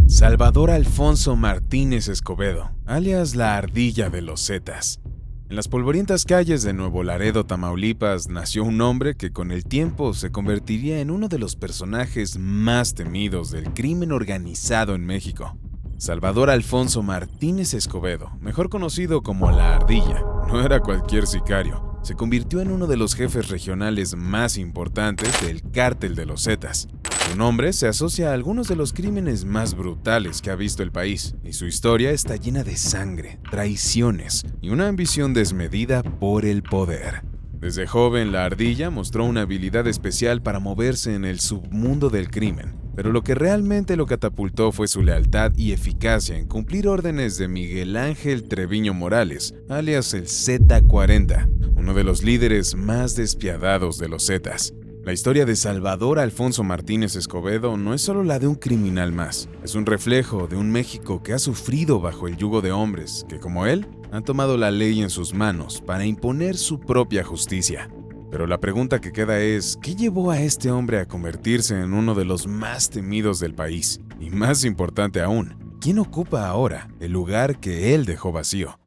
Salvador Alfonso Martínez Escobedo, alias la Ardilla de los Zetas. En las polvorientas calles de Nuevo Laredo, Tamaulipas, nació un hombre que con el tiempo se convertiría en uno de los personajes más temidos del crimen organizado en México. Salvador Alfonso Martínez Escobedo, mejor conocido como la Ardilla, no era cualquier sicario. Se convirtió en uno de los jefes regionales más importantes del Cártel de los Zetas. Su nombre se asocia a algunos de los crímenes más brutales que ha visto el país, y su historia está llena de sangre, traiciones y una ambición desmedida por el poder. Desde joven, la Ardilla mostró una habilidad especial para moverse en el submundo del crimen, pero lo que realmente lo catapultó fue su lealtad y eficacia en cumplir órdenes de Miguel Ángel Treviño Morales, alias el Z40, uno de los líderes más despiadados de los Zetas. La historia de Salvador Alfonso Martínez Escobedo no es solo la de un criminal más, es un reflejo de un México que ha sufrido bajo el yugo de hombres que, como él, han tomado la ley en sus manos para imponer su propia justicia. Pero la pregunta que queda es, ¿qué llevó a este hombre a convertirse en uno de los más temidos del país? Y más importante aún, ¿quién ocupa ahora el lugar que él dejó vacío?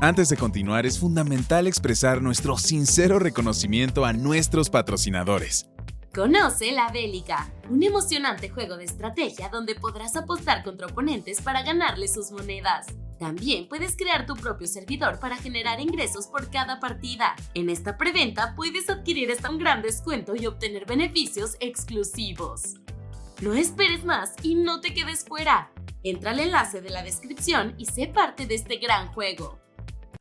Antes de continuar, es fundamental expresar nuestro sincero reconocimiento a nuestros patrocinadores. Conoce La Bélica, un emocionante juego de estrategia donde podrás apostar contra oponentes para ganarle sus monedas. También puedes crear tu propio servidor para generar ingresos por cada partida. En esta preventa puedes adquirir hasta un gran descuento y obtener beneficios exclusivos. No esperes más y no te quedes fuera. Entra al enlace de la descripción y sé parte de este gran juego.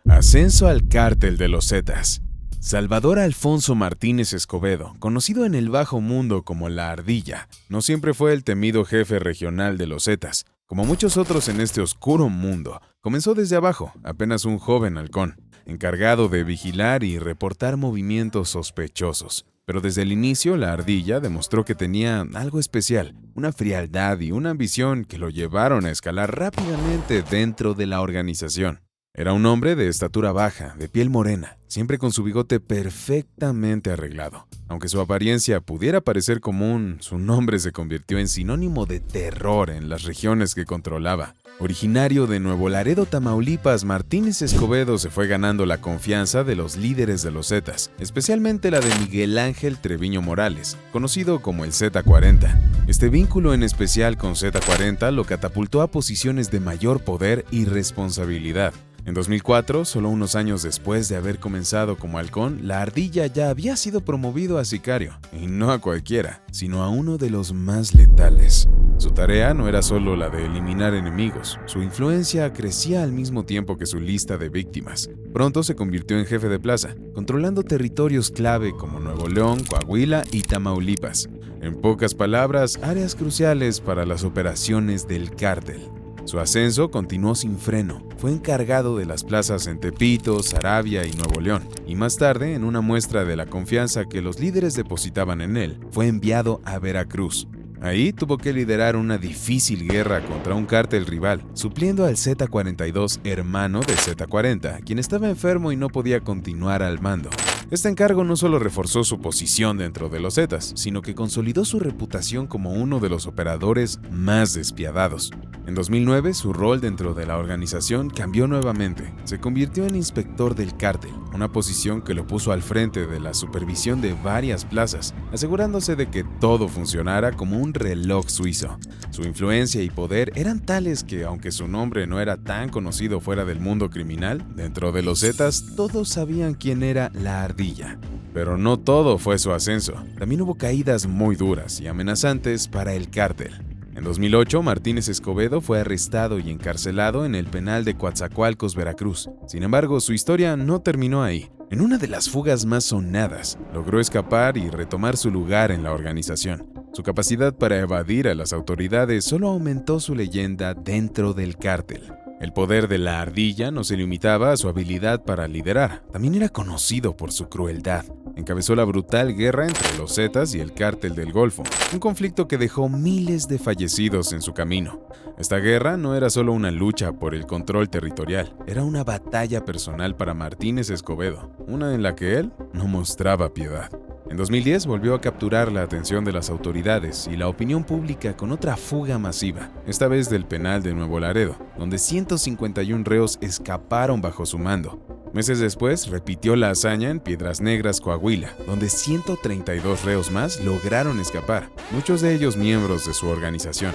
Ascenso al Cártel de los Zetas. Salvador Alfonso Martínez Escobedo, conocido en el bajo mundo como la Ardilla, no siempre fue el temido jefe regional de los Zetas. Como muchos otros en este oscuro mundo, comenzó desde abajo, apenas un joven halcón, encargado de vigilar y reportar movimientos sospechosos. Pero desde el inicio, la Ardilla demostró que tenía algo especial, una frialdad y una ambición que lo llevaron a escalar rápidamente dentro de la organización. Era un hombre de estatura baja, de piel morena, siempre con su bigote perfectamente arreglado. Aunque su apariencia pudiera parecer común, su nombre se convirtió en sinónimo de terror en las regiones que controlaba. Originario de Nuevo Laredo, Tamaulipas, Martínez Escobedo se fue ganando la confianza de los líderes de los Zetas, especialmente la de Miguel Ángel Treviño Morales, conocido como el Z40. Este vínculo en especial con Z40 lo catapultó a posiciones de mayor poder y responsabilidad. En 2004, solo unos años después de haber comenzado como halcón, la Ardilla ya había sido promovido a sicario, y no a cualquiera, sino a uno de los más letales. Su tarea no era solo la de eliminar enemigos, su influencia crecía al mismo tiempo que su lista de víctimas. Pronto se convirtió en jefe de plaza, controlando territorios clave como Nuevo León, Coahuila y Tamaulipas. En pocas palabras, áreas cruciales para las operaciones del cártel. Su ascenso continuó sin freno. Fue encargado de las plazas en Tepito, Saravia y Nuevo León, y más tarde, en una muestra de la confianza que los líderes depositaban en él, fue enviado a Veracruz. Ahí tuvo que liderar una difícil guerra contra un cártel rival, supliendo al Z42, hermano de Z40, quien estaba enfermo y no podía continuar al mando. Este encargo no solo reforzó su posición dentro de los Zetas, sino que consolidó su reputación como uno de los operadores más despiadados. En 2009, su rol dentro de la organización cambió nuevamente. Se convirtió en inspector del cártel, una posición que lo puso al frente de la supervisión de varias plazas, asegurándose de que todo funcionara como un reloj suizo. Su influencia y poder eran tales que, aunque su nombre no era tan conocido fuera del mundo criminal, dentro de los Zetas todos sabían quién era la Ardilla. Pero no todo fue su ascenso. También hubo caídas muy duras y amenazantes para el cártel. En 2008, Martínez Escobedo fue arrestado y encarcelado en el penal de Coatzacoalcos, Veracruz. Sin embargo, su historia no terminó ahí. En una de las fugas más sonadas, logró escapar y retomar su lugar en la organización. Su capacidad para evadir a las autoridades solo aumentó su leyenda dentro del cártel. El poder de la Ardilla no se limitaba a su habilidad para liderar, también era conocido por su crueldad. Encabezó la brutal guerra entre los Zetas y el Cártel del Golfo, un conflicto que dejó miles de fallecidos en su camino. Esta guerra no era solo una lucha por el control territorial, era una batalla personal para Martínez Escobedo, una en la que él no mostraba piedad. En 2010 volvió a capturar la atención de las autoridades y la opinión pública con otra fuga masiva, esta vez del penal de Nuevo Laredo, donde 151 reos escaparon bajo su mando. Meses después, repitió la hazaña en Piedras Negras, Coahuila, donde 132 reos más lograron escapar, muchos de ellos miembros de su organización.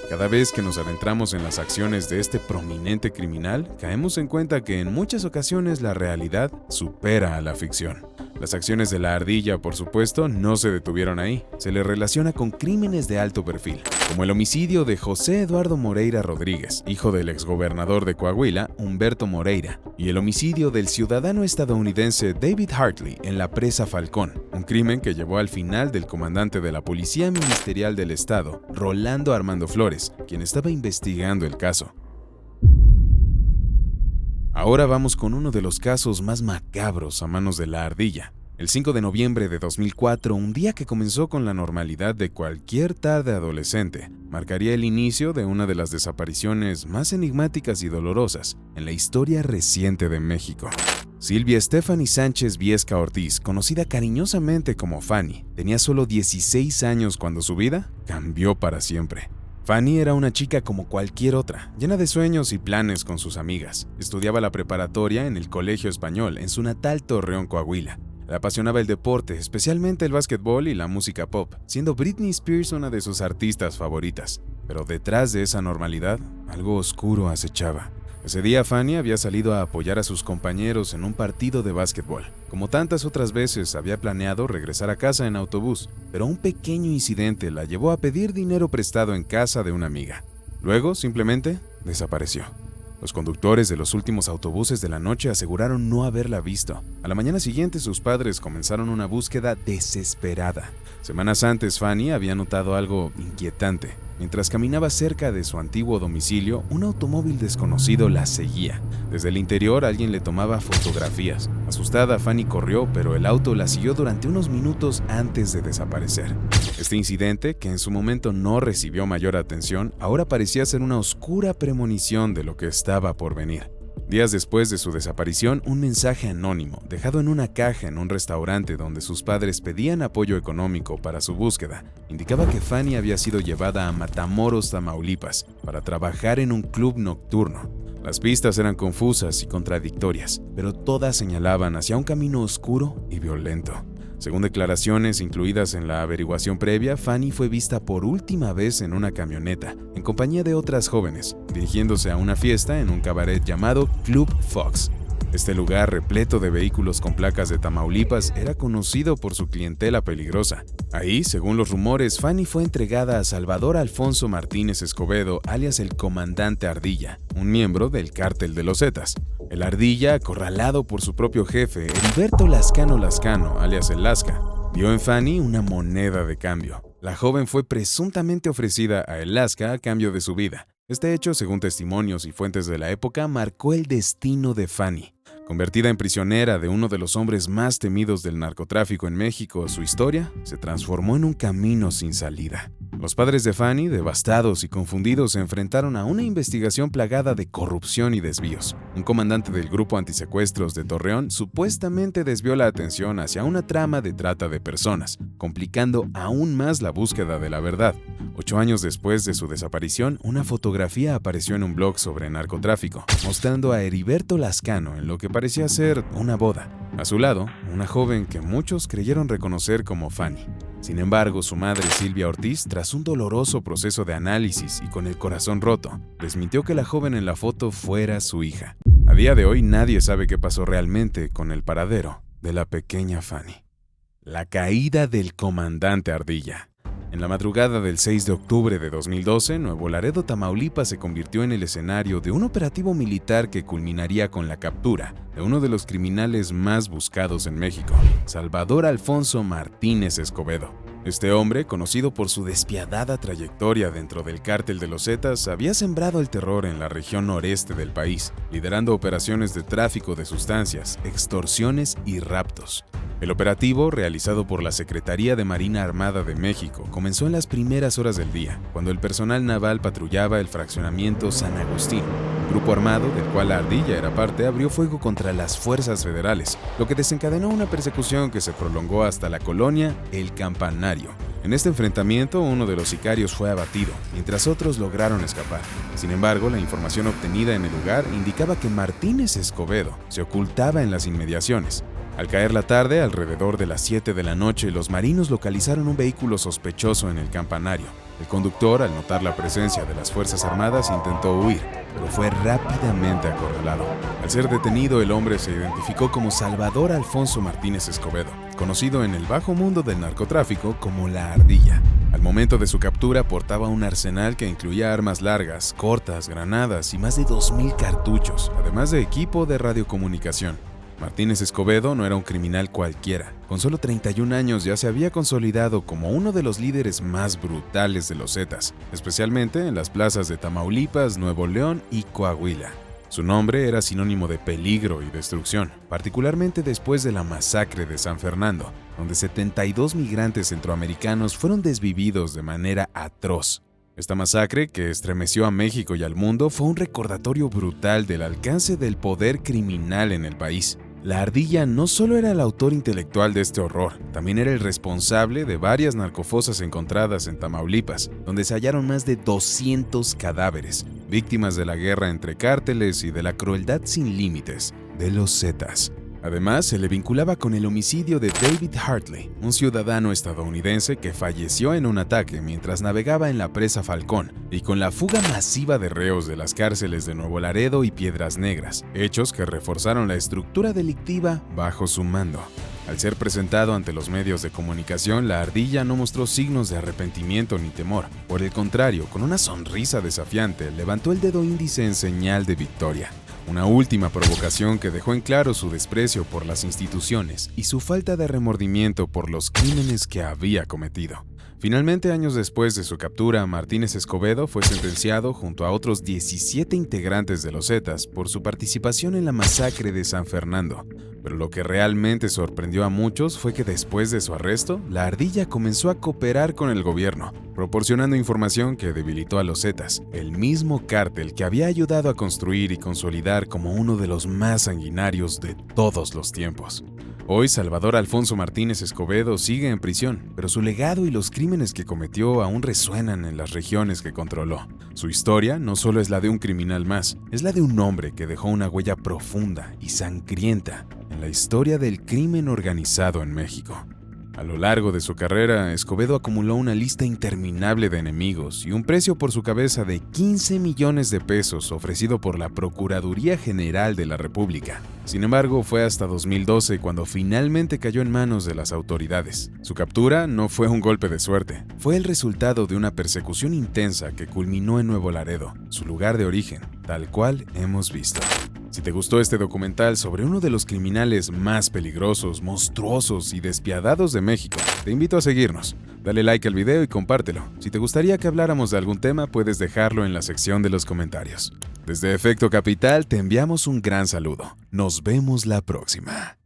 Cada vez que nos adentramos en las acciones de este prominente criminal, caemos en cuenta que en muchas ocasiones la realidad supera a la ficción. Las acciones de la ardilla, por supuesto, no se detuvieron ahí. Se le relaciona con crímenes de alto perfil, como el homicidio de José Eduardo Moreira Rodríguez, hijo del exgobernador de Coahuila, Humberto Moreira, y el homicidio del ciudadano estadounidense David Hartley en la presa Falcón, un crimen que llevó al final del comandante de la Policía Ministerial del Estado, Rolando Armando Flores, quien estaba investigando el caso. Ahora vamos con uno de los casos más macabros a manos de la ardilla. El 5 de noviembre de 2004, un día que comenzó con la normalidad de cualquier tarde adolescente, marcaría el inicio de una de las desapariciones más enigmáticas y dolorosas en la historia reciente de México. Silvia Stephanie Sánchez Viesca Ortiz, conocida cariñosamente como Fanny, tenía solo 16 años cuando su vida cambió para siempre. Fanny era una chica como cualquier otra, llena de sueños y planes con sus amigas. Estudiaba la preparatoria en el Colegio Español, en su natal Torreón, Coahuila. Le apasionaba el deporte, especialmente el básquetbol y la música pop, siendo Britney Spears una de sus artistas favoritas. Pero detrás de esa normalidad, algo oscuro acechaba. Ese día Fanny había salido a apoyar a sus compañeros en un partido de básquetbol. Como tantas otras veces, había planeado regresar a casa en autobús, pero un pequeño incidente la llevó a pedir dinero prestado en casa de una amiga. Luego, simplemente, desapareció. Los conductores de los últimos autobuses de la noche aseguraron no haberla visto. A la mañana siguiente, sus padres comenzaron una búsqueda desesperada. Semanas antes, Fanny había notado algo inquietante. Mientras caminaba cerca de su antiguo domicilio, un automóvil desconocido la seguía. Desde el interior, alguien le tomaba fotografías. Asustada, Fanny corrió, pero el auto la siguió durante unos minutos antes de desaparecer. Este incidente, que en su momento no recibió mayor atención, ahora parecía ser una oscura premonición de lo que estaba por venir. Días después de su desaparición, un mensaje anónimo, dejado en una caja en un restaurante donde sus padres pedían apoyo económico para su búsqueda, indicaba que Fanny había sido llevada a Matamoros, Tamaulipas, para trabajar en un club nocturno. Las pistas eran confusas y contradictorias, pero todas señalaban hacia un camino oscuro y violento. Según declaraciones incluidas en la averiguación previa, Fanny fue vista por última vez en una camioneta, en compañía de otras jóvenes, dirigiéndose a una fiesta en un cabaret llamado Club Fox. Este lugar, repleto de vehículos con placas de Tamaulipas, era conocido por su clientela peligrosa. Ahí, según los rumores, Fanny fue entregada a Salvador Alfonso Martínez Escobedo, alias el Comandante Ardilla, un miembro del Cártel de los Zetas. El Ardilla, acorralado por su propio jefe, Heriberto Lascano, alias el Lasca, vio en Fanny una moneda de cambio. La joven fue presuntamente ofrecida a el Lasca a cambio de su vida. Este hecho, según testimonios y fuentes de la época, marcó el destino de Fanny. Convertida en prisionera de uno de los hombres más temidos del narcotráfico en México, su historia se transformó en un camino sin salida. Los padres de Fanny, devastados y confundidos, se enfrentaron a una investigación plagada de corrupción y desvíos. Un comandante del grupo antisecuestros de Torreón supuestamente desvió la atención hacia una trama de trata de personas, complicando aún más la búsqueda de la verdad. 8 años después de su desaparición, una fotografía apareció en un blog sobre narcotráfico, mostrando a Heriberto Lascano en lo que parecía ser una boda. A su lado, una joven que muchos creyeron reconocer como Fanny. Sin embargo, su madre, Silvia Ortiz, tras un doloroso proceso de análisis y con el corazón roto, desmintió que la joven en la foto fuera su hija. A día de hoy, nadie sabe qué pasó realmente con el paradero de la pequeña Fanny. La caída del Comandante Ardilla. En la madrugada del 6 de octubre de 2012, Nuevo Laredo, Tamaulipas, se convirtió en el escenario de un operativo militar que culminaría con la captura de uno de los criminales más buscados en México, Salvador Alfonso Martínez Escobedo. Este hombre, conocido por su despiadada trayectoria dentro del Cártel de los Zetas, había sembrado el terror en la región noreste del país, liderando operaciones de tráfico de sustancias, extorsiones y raptos. El operativo, realizado por la Secretaría de Marina Armada de México, comenzó en las primeras horas del día, cuando el personal naval patrullaba el fraccionamiento San Agustín. Un grupo armado, del cual la Ardilla era parte, abrió fuego contra las fuerzas federales, lo que desencadenó una persecución que se prolongó hasta la colonia El Campanario. En este enfrentamiento, uno de los sicarios fue abatido, mientras otros lograron escapar. Sin embargo, la información obtenida en el lugar indicaba que Martínez Escobedo se ocultaba en las inmediaciones. Al caer la tarde, alrededor de las 7 de la noche, los marinos localizaron un vehículo sospechoso en el campanario. El conductor, al notar la presencia de las Fuerzas Armadas, intentó huir, pero fue rápidamente acorralado. Al ser detenido, el hombre se identificó como Salvador Alfonso Martínez Escobedo, conocido en el bajo mundo del narcotráfico como la Ardilla. Al momento de su captura, portaba un arsenal que incluía armas largas, cortas, granadas y más de 2,000 cartuchos, además de equipo de radiocomunicación. Martínez Escobedo no era un criminal cualquiera. Con solo 31 años ya se había consolidado como uno de los líderes más brutales de los Zetas, especialmente en las plazas de Tamaulipas, Nuevo León y Coahuila. Su nombre era sinónimo de peligro y destrucción, particularmente después de la masacre de San Fernando, donde 72 migrantes centroamericanos fueron desvividos de manera atroz. Esta masacre, que estremeció a México y al mundo, fue un recordatorio brutal del alcance del poder criminal en el país. La Ardilla no solo era el autor intelectual de este horror, también era el responsable de varias narcofosas encontradas en Tamaulipas, donde se hallaron más de 200 cadáveres, víctimas de la guerra entre cárteles y de la crueldad sin límites de los Zetas. Además, se le vinculaba con el homicidio de David Hartley, un ciudadano estadounidense que falleció en un ataque mientras navegaba en la presa Falcón, y con la fuga masiva de reos de las cárceles de Nuevo Laredo y Piedras Negras, hechos que reforzaron la estructura delictiva bajo su mando. Al ser presentado ante los medios de comunicación, la Ardilla no mostró signos de arrepentimiento ni temor. Por el contrario, con una sonrisa desafiante, levantó el dedo índice en señal de victoria. Una última provocación que dejó en claro su desprecio por las instituciones y su falta de remordimiento por los crímenes que había cometido. Finalmente, años después de su captura, Martínez Escobedo fue sentenciado junto a otros 17 integrantes de los Zetas por su participación en la masacre de San Fernando. Pero lo que realmente sorprendió a muchos fue que después de su arresto, la Ardilla comenzó a cooperar con el gobierno, proporcionando información que debilitó a los Zetas, el mismo cártel que había ayudado a construir y consolidar como uno de los más sanguinarios de todos los tiempos. Hoy, Salvador Alfonso Martínez Escobedo sigue en prisión, pero su legado y los crímenes que cometió aún resuenan en las regiones que controló. Su historia no solo es la de un criminal más, es la de un hombre que dejó una huella profunda y sangrienta en la historia del crimen organizado en México. A lo largo de su carrera, Escobedo acumuló una lista interminable de enemigos y un precio por su cabeza de 15 millones de pesos ofrecido por la Procuraduría General de la República. Sin embargo, fue hasta 2012 cuando finalmente cayó en manos de las autoridades. Su captura no fue un golpe de suerte, fue el resultado de una persecución intensa que culminó en Nuevo Laredo, su lugar de origen, tal cual hemos visto. Si te gustó este documental sobre uno de los criminales más peligrosos, monstruosos y despiadados de México, te invito a seguirnos. Dale like al video y compártelo. Si te gustaría que habláramos de algún tema, puedes dejarlo en la sección de los comentarios. Desde Efecto Capital te enviamos un gran saludo. Nos vemos la próxima.